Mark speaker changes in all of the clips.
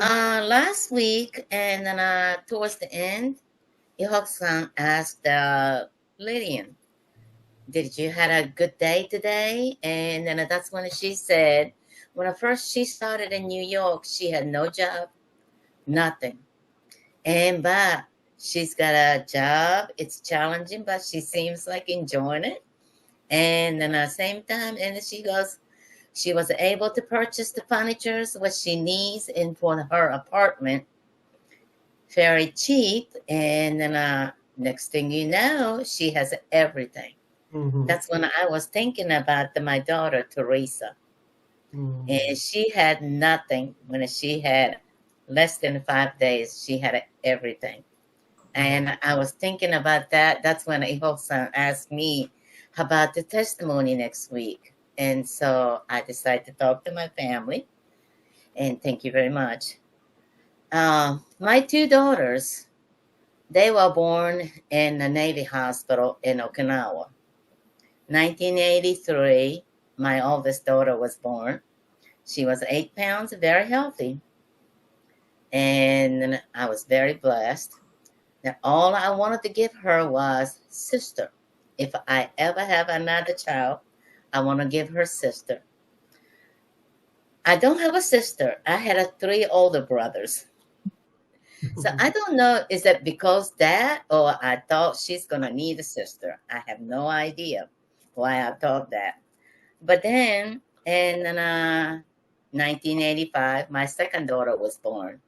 Speaker 1: Last week, and then towards the end, Ihok-san asked Lydian, "Did you had a good day today?" And then that's when she said, when at first she started in New York, she had no job, nothing, but she's got a job. It's challenging, but she seems like enjoying it. And then at the same time, and she goes, she was able to purchase the furniture what she needs in for her apartment very cheap. And then next thing you know, she has everything.
Speaker 2: Mm-hmm.
Speaker 1: That's when I was thinking about my daughter, Teresa.
Speaker 2: Mm-hmm.
Speaker 1: And she had nothing. When she had less than 5 days, she had everything. And I was thinking about that. That's when Iho-san asked me about the testimony next week. And so I decided to talk to my family. And thank you very much. My two daughters, they were born in a Navy hospital in Okinawa. 1983, my oldest daughter was born. She was 8 pounds, very healthy. And I was very blessed. That all I wanted to give her was sister. If I ever have another child, I want to give her sister. I don't have a sister. I had three older brothers. So I don't know, is it because that or I thought she's gonna need a sister? I have no idea why I thought that. But then in 1985, my second daughter was born,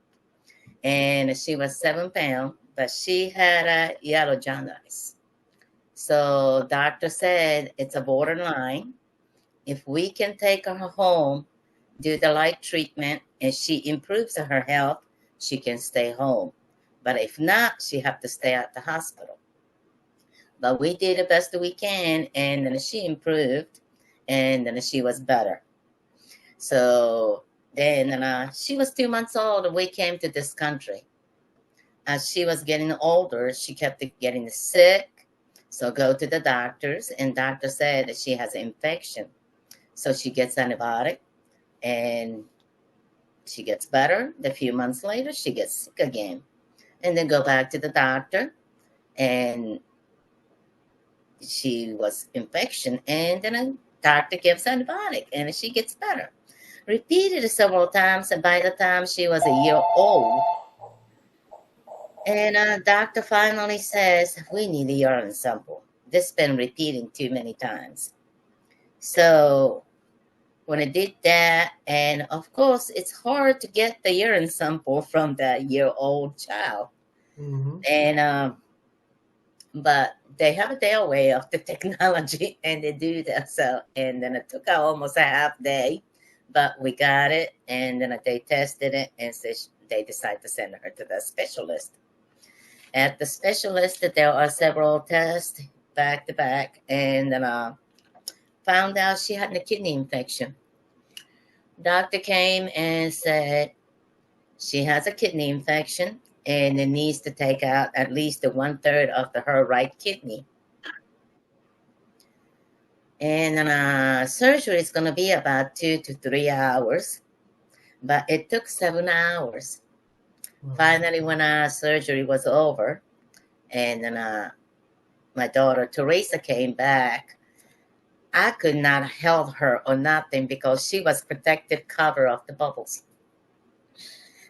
Speaker 1: and she was 7 pounds, but she had a yellow jaundice. So doctor said it's a borderline. If we can take her home, do the light treatment, and she improves her health, she can stay home. But if not, she have to stay at the hospital. But we did the best we can, and then she improved, and then she was better. So then she was 2 months old, and we came to this country. As she was getting older, she kept getting sick. So go to the doctors, and doctor said that she has an infection. So she gets antibiotic, and she gets better. A few months later, she gets sick again, and then go back to the doctor, and she was infection, and then a doctor gives antibiotic, and she gets better. Repeated it several times, and by the time she was a year old, and doctor finally says, we need a urine sample. This has been repeating too many times. So when I did that, and of course, it's hard to get the urine sample from that year-old child.
Speaker 2: Mm-hmm.
Speaker 1: And but they have their way of the technology, and they do that. So, and then it took almost a half day, but we got it, and then they tested it, and so they decided to send her to the specialist. At the specialist, there are several tests back to back, and then found out she had a kidney infection. Doctor came and said she has a kidney infection, and it needs to take out at least the 1/3 of her right kidney. And surgery is going to be about 2 to 3 hours, but it took 7 hours. Finally, when surgery was over, and then my daughter Teresa came back, I could not help her or nothing because she was protected cover of the bubbles.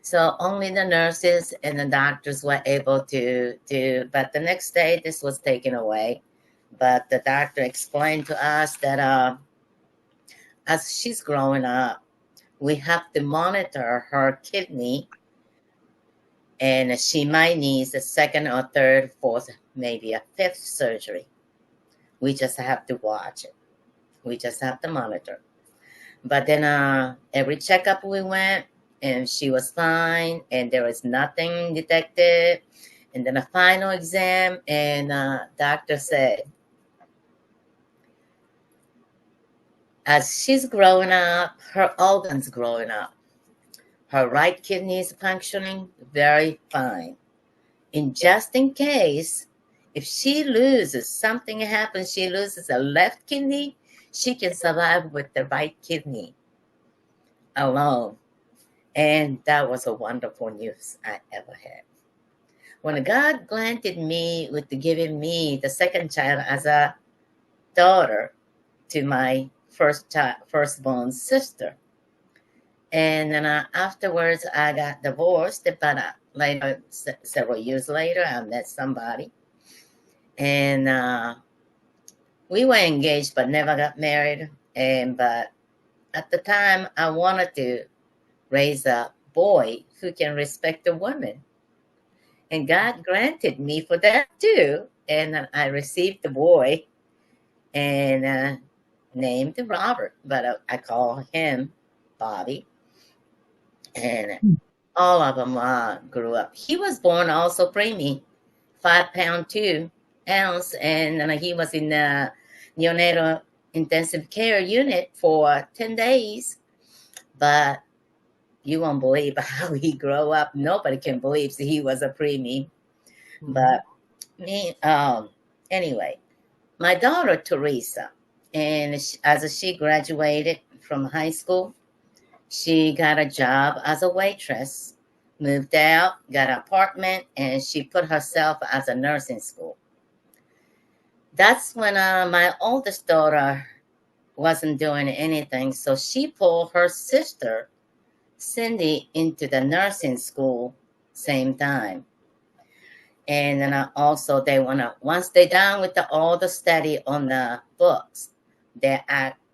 Speaker 1: So only the nurses and the doctors were able to do. But the next day, this was taken away. But the doctor explained to us that as she's growing up, we have to monitor her kidney, and she might need a second or third, fourth, maybe a fifth surgery. We just have to watch it. We just have to monitor. But then every checkup we went, and she was fine, and there was nothing detected. And then a final exam, and doctor said, as she's growing up, her organs growing up. Her right kidney is functioning very fine. And just in case, if she loses, something happens, she loses a left kidney, she can survive with the right kidney alone. And that was a wonderful news I ever had. When God granted me with giving me the second child as a daughter to my firstborn sister. And then afterwards, I got divorced. But later, several years later, I met somebody, and we were engaged but never got married. And but at the time, I wanted to raise a boy who can respect a woman, and God granted me for that too. And I received the boy, and named Robert, but I call him Bobby. And all of them grew up. He was born also preemie, 5 pound 2 ounce, and he was in the neonatal intensive care unit for 10 days. But you won't believe how he grew up. Nobody can believe he was a preemie. But me, anyway, my daughter Teresa, and as she graduated from high school, she got a job as a waitress, moved out, got an apartment, and she put herself as a nursing school. That's when my oldest daughter wasn't doing anything, so she pulled her sister, Cindy, into the nursing school same time. And then also they want to, once they're done with all the study on the books, they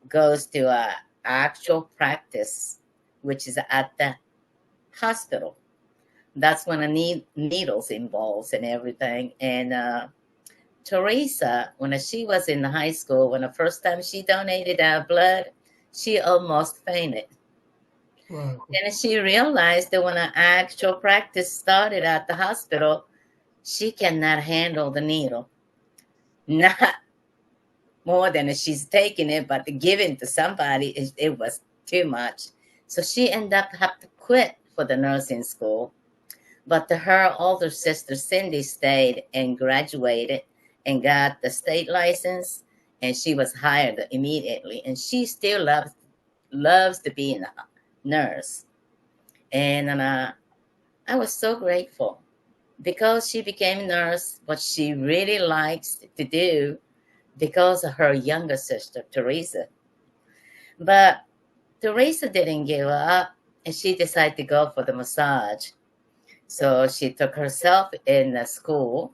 Speaker 1: goes to actual practice, which is at the hospital. That's when the needles involved and everything. And Teresa, when she was in high school, when the first time she donated blood, she almost fainted.
Speaker 2: Wow.
Speaker 1: And she realized that when an actual practice started at the hospital, she cannot handle the needle. Not more than she's taking it, but giving to somebody, it was too much. So she ended up have to quit for the nursing school. But her older sister, Cindy, stayed and graduated and got the state license, and she was hired immediately. And she still loves to be a nurse. And I was so grateful because she became a nurse, what she really likes to do because of her younger sister, Teresa. But Teresa didn't give up, and she decided to go for the massage. So she took herself in the school.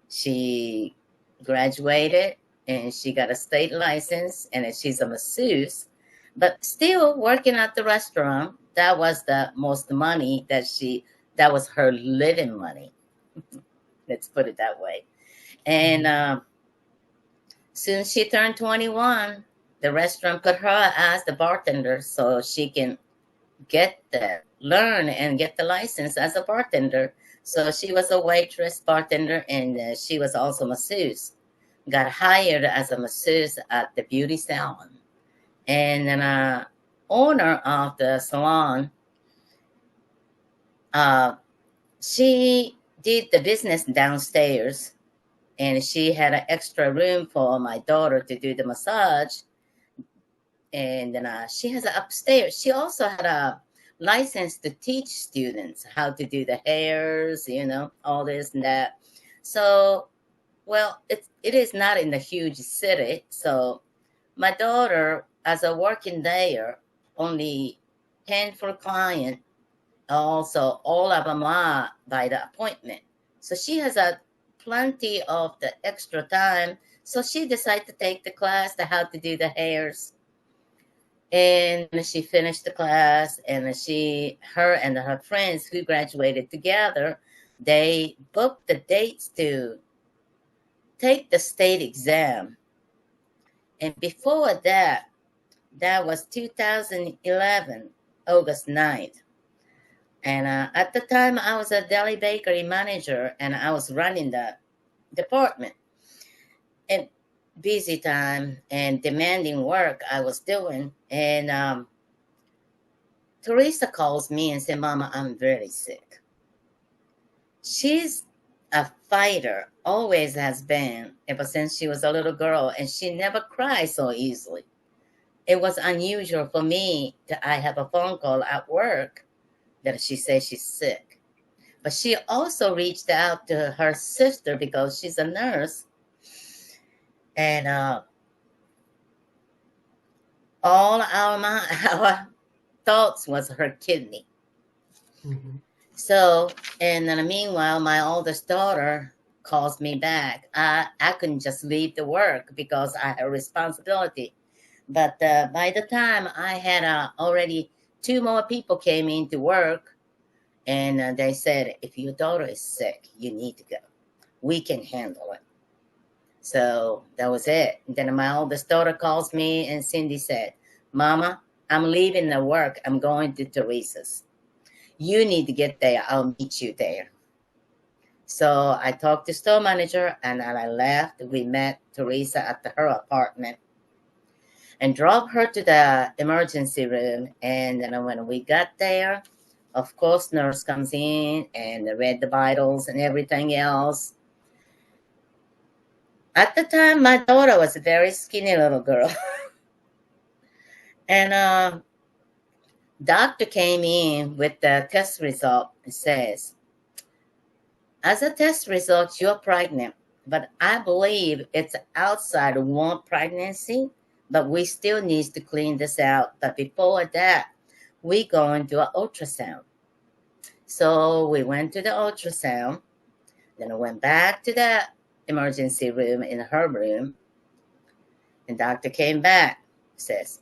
Speaker 1: She graduated, and she got a state license, and she's a masseuse, but still working at the restaurant. That was the most money that was her living money. Let's put it that way. And soon she turned 21, the restaurant put her as the bartender so she can learn and get the license as a bartender. So she was a waitress, bartender, and she was also masseuse. Got hired as a masseuse at the beauty salon. And then owner of the salon, she did the business downstairs, and she had an extra room for my daughter to do the massage. And then she has an upstairs. She also had a license to teach students how to do the hairs, all this and that. So, well, it is not in the huge city. So my daughter, as a working there, only paying for client. Also, all of them are by the appointment. So she has plenty of the extra time. So she decided to take the class to how to do the hairs. And she finished the class, and her and her friends who graduated together, they booked the dates to take the state exam. And before that was 2011, August 9th. And at the time, I was a deli bakery manager, and I was running the department. And busy time and demanding work I was doing. And Teresa calls me and says, Mama, I'm very sick. She's a fighter, always has been, ever since she was a little girl, and she never cries so easily. It was unusual for me that I have a phone call at work that she said she's sick. But she also reached out to her sister because she's a nurse. And all our thoughts was her kidney.
Speaker 2: Mm-hmm.
Speaker 1: So, and then meanwhile, my oldest daughter calls me back. I couldn't just leave the work because I had a responsibility. But by the time I had already two more people came into work, and they said, if your daughter is sick, you need to go. We can handle it. So that was it. And then my oldest daughter calls me, and Cindy said, Mama, I'm leaving the work. I'm going to Teresa's. You need to get there. I'll meet you there. So I talked to store manager, and I left. We met Teresa at her apartment and drove her to the emergency room. And then when we got there, of course, nurse comes in and read the vitals and everything else. At the time, my daughter was a very skinny little girl. And doctor came in with the test result and says, as a test result, you're pregnant, but I believe it's outside womb pregnancy, but we still need to clean this out. But before that, we go and do an ultrasound. So we went to the ultrasound, then I went back to the emergency room in her room, and doctor came back, says,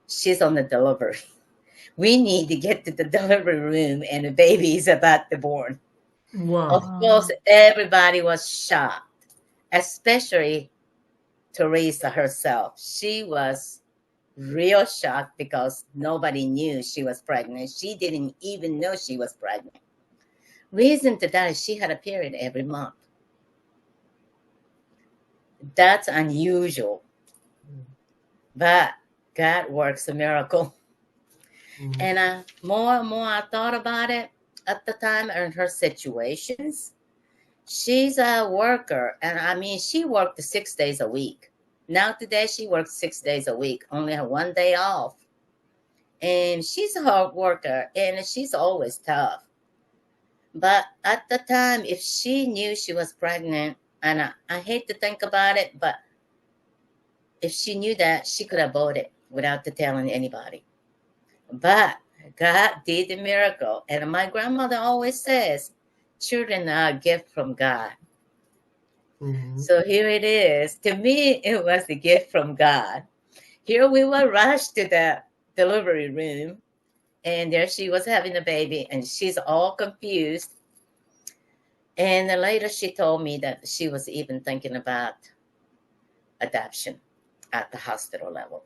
Speaker 1: she's on the delivery. We need to get to the delivery room, and the baby is about to born.
Speaker 2: Wow.
Speaker 1: Of course, everybody was shocked, especially Teresa herself. She was real shocked because nobody knew she was pregnant. She didn't even know she was pregnant. Reason to that is she had a period every month. That's unusual. But God works a miracle.
Speaker 2: Mm-hmm.
Speaker 1: And more and more I thought about it at the time and her situations. She's a worker, and I mean, she worked 6 days a week. Now today she works 6 days a week, only have 1 day off. And she's a hard worker, and she's always tough. But at the time, if she knew she was pregnant, and I hate to think about it, but if she knew that, she could have aborted without telling anybody. But God did the miracle. And my grandmother always says, children are a gift from God.
Speaker 2: Mm-hmm.
Speaker 1: So here it is. To me, it was a gift from God. Here we were rushed to the delivery room, and there she was having a baby, and she's all confused. And then later she told me that she was even thinking about adoption at the hospital level.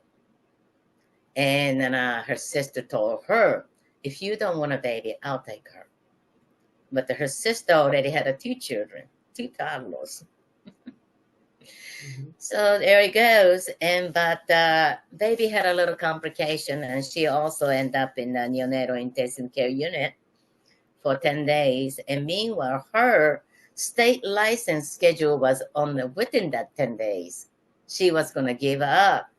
Speaker 1: And then her sister told her, if you don't want a baby, I'll take her. But her sister already had 2 children, 2 toddlers.
Speaker 2: Mm-hmm.
Speaker 1: So there it goes. But baby had a little complication, and she also ended up in the neonatal intensive care unit for 10 days. And meanwhile, her state license schedule was within that 10 days. She was going to give up.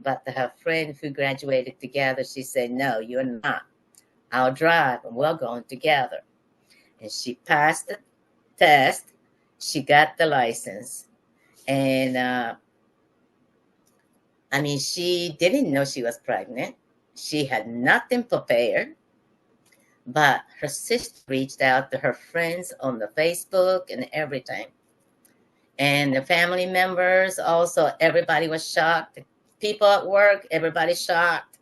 Speaker 1: But her friend who graduated together, she said, no, you're not. I'll drive, and we're going together. And she passed the test. She got the license. And I mean, she didn't know she was pregnant. She had nothing prepared. But her sister reached out to her friends on the Facebook and everything. And the family members also, everybody was shocked. People at work, everybody shocked.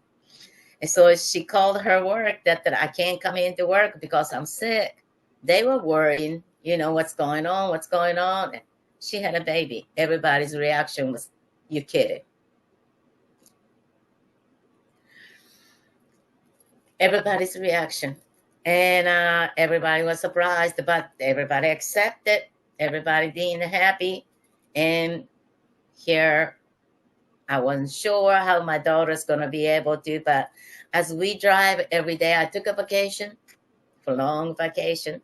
Speaker 1: And so she called her work that I can't come into work because I'm sick. They were worrying, what's going on. And she had a baby. Everybody's reaction was, you kidding. Everybody's reaction. And everybody was surprised, but everybody accepted. Everybody being happy. And here, I wasn't sure how my daughter's going to be able to, but as we drive every day, I took a vacation, for long vacation,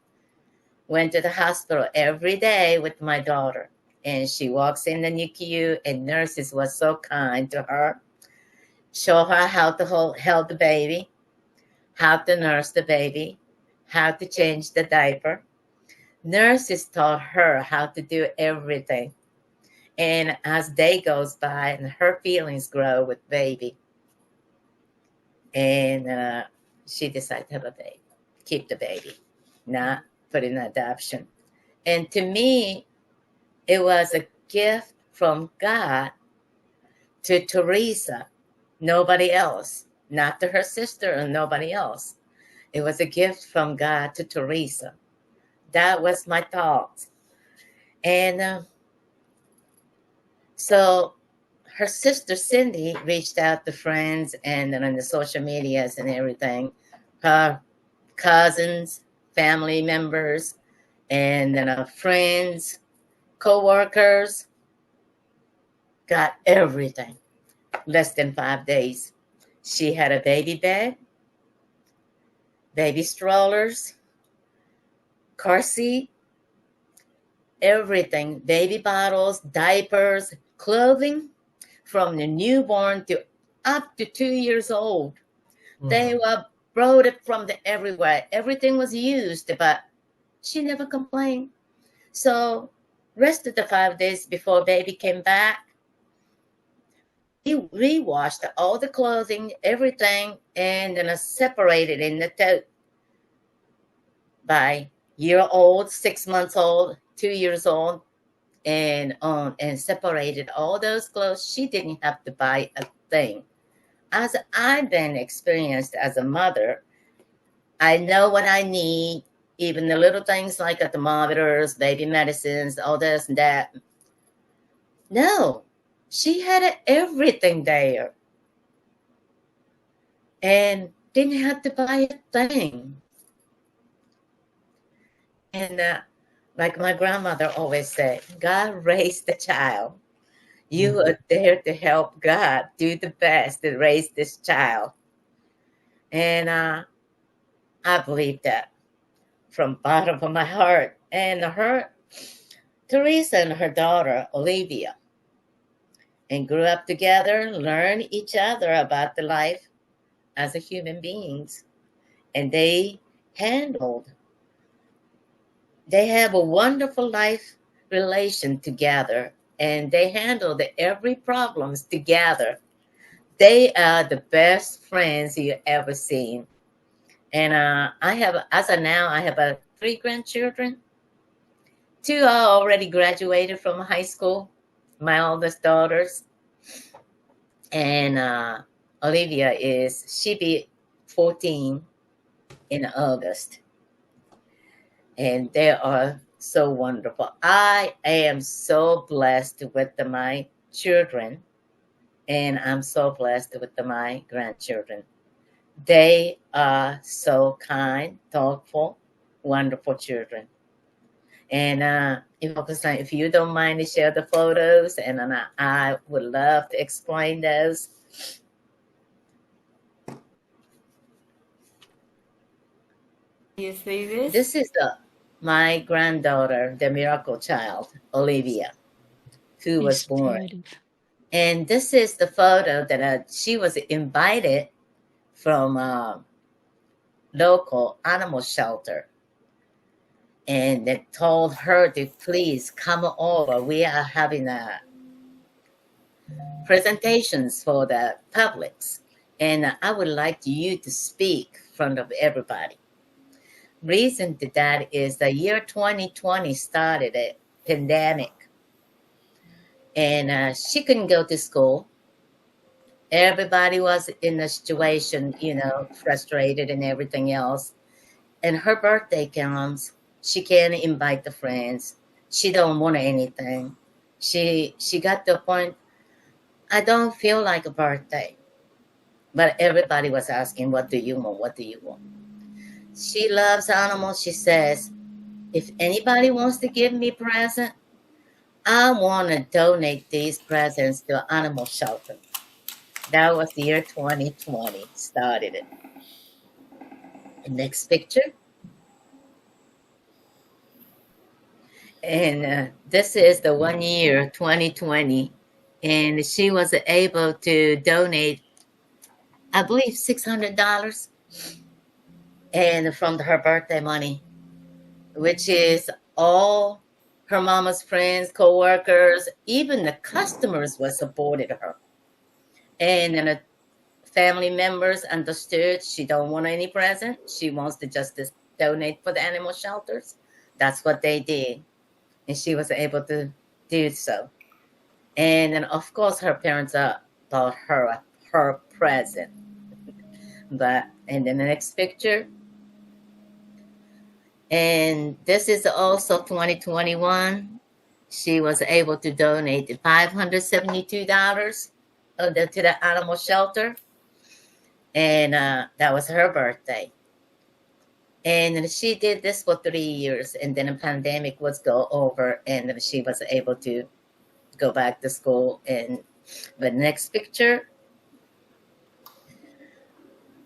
Speaker 1: went to the hospital every day with my daughter. And she walks in the NICU, and nurses were so kind to her, show her how to hold the baby, how to nurse the baby, how to change the diaper. Nurses taught her how to do everything. And as day goes by and her feelings grow with baby, and she decided to have a baby, keep the baby, not put in adoption. And to me, it was a gift from God to Teresa, nobody else, not to her sister and nobody else. It was a gift from God to Teresa. That was my thought. And so her sister Cindy reached out to friends and on the social medias and everything. Her cousins, family members, and then friends, co-workers got everything. Less than 5 days. She had a baby bed, baby strollers, car seat, everything, baby bottles, diapers, clothing, from the newborn to up to 2 years old. They were brought it from everywhere. Everything was used, but she never complained. So rest of the 5 days before baby came back, we rewashed all the clothing, everything, and then separated in the tote by year old, 6 months old, 2 years old, and separated all those clothes. She didn't have to buy a thing. As I've been experienced as a mother, I know what I need, even the little things like the thermometers, baby medicines, all this and that. No, she had everything there and didn't have to buy a thing. And like my grandmother always said, God raised the child. You are there to help God do the best to raise this child. And I believe that from bottom of my heart. And Teresa and her daughter, Olivia, and grew up together, learned each other about the life as a human beings. And they have a wonderful life relation together, and they handled every problems together. They are the best friends you ever seen. And I have, as of now, I have 3 grandchildren. 2 are already graduated from high school, my oldest daughters. And Olivia she'll be 14 in August. And they are so wonderful. I am so blessed with my children, and I'm so blessed with my grandchildren. They are so kind, thoughtful, wonderful children. And if you don't mind to share the photos, and I would love to explain those.
Speaker 3: You see this?
Speaker 1: This is my granddaughter, the miracle child, Olivia, who was born.
Speaker 4: Beautiful.
Speaker 1: And this is the photo that she was invited from a local animal shelter. And they told her to please come over. We are having presentations for the publics. And I would like you to speak in front of everybody. Reason to that is the year 2020 started a pandemic. And she couldn't go to school. Everybody was in a situation, frustrated and everything else. And her birthday comes. She can't invite the friends. She don't want anything. She got to the point, I don't feel like a birthday. But everybody was asking, what do you want? What do you want? She loves animals. She says, if anybody wants to give me a present, I want to donate these presents to an animal shelter. That was the year 2020 started it. The next picture. And this is the 1 year, 2020. And she was able to donate, I believe, $600 and from her birthday money, which is all her mama's friends, co-workers, even the customers were supported her. And then the family members understood she don't want any present. She wants to just donate for the animal shelters. That's what they did. And she was able to do so. And then, of course, her parents bought her present. But and then the next picture, and this is also 2021. She was able to donate $572 to the animal shelter, and that was her birthday. And she did this for 3 years, and then the pandemic was go over, and then she was able to go back to school. And the next picture,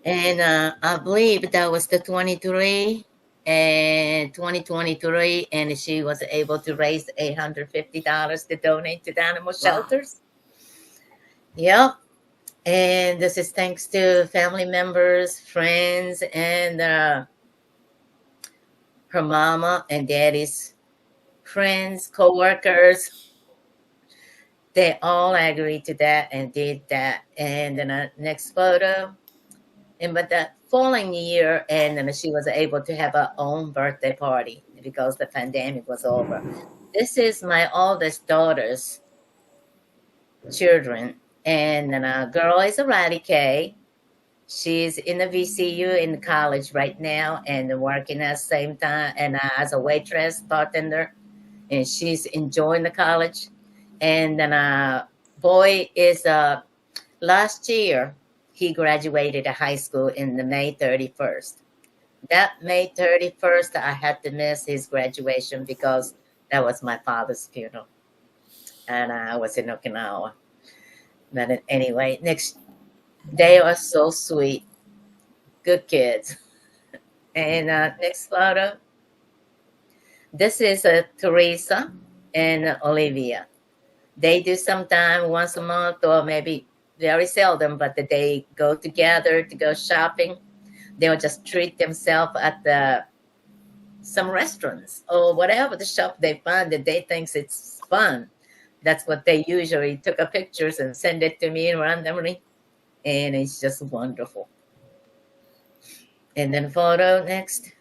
Speaker 1: and I believe that was the 23 and 2023, and she was able to raise $850 to donate to the animal shelters. Yep. And this is thanks to family members, friends, and her mama and daddy's friends, co-workers. They all agreed to that and did that. And then the next photo, and but the following year, and then she was able to have her own birthday party because the pandemic was over. This is my oldest daughter's children, and then a girl is a Riley K. She's in the VCU in college right now and working at the same time and as a waitress, bartender, and she's enjoying the college. And then a boy is last year he graduated high school in the May 31st. That May 31st, I had to miss his graduation because that was my father's funeral, and I was in Okinawa. But anyway, they are so sweet, good kids. And next photo, this is Teresa and Olivia. They do sometime once a month or maybe very seldom, but they go together to go shopping. They'll just treat themselves at some restaurants or whatever the shop they find that they thinks it's fun. That's what they usually took a pictures and send it to me randomly, and it's just wonderful. And then photo next.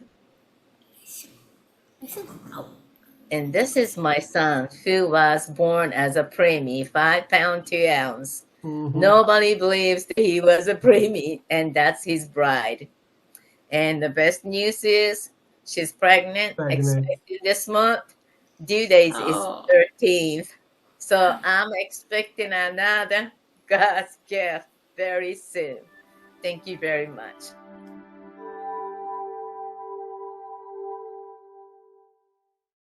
Speaker 1: And this is my son who was born as a preemie, 5 pound 2 ounce. Nobody believes that he was a preemie, and that's his bride. And the best news is she's pregnant. Expected this month. Due date is 13th. So I'm expecting another God's gift very soon. Thank you very much.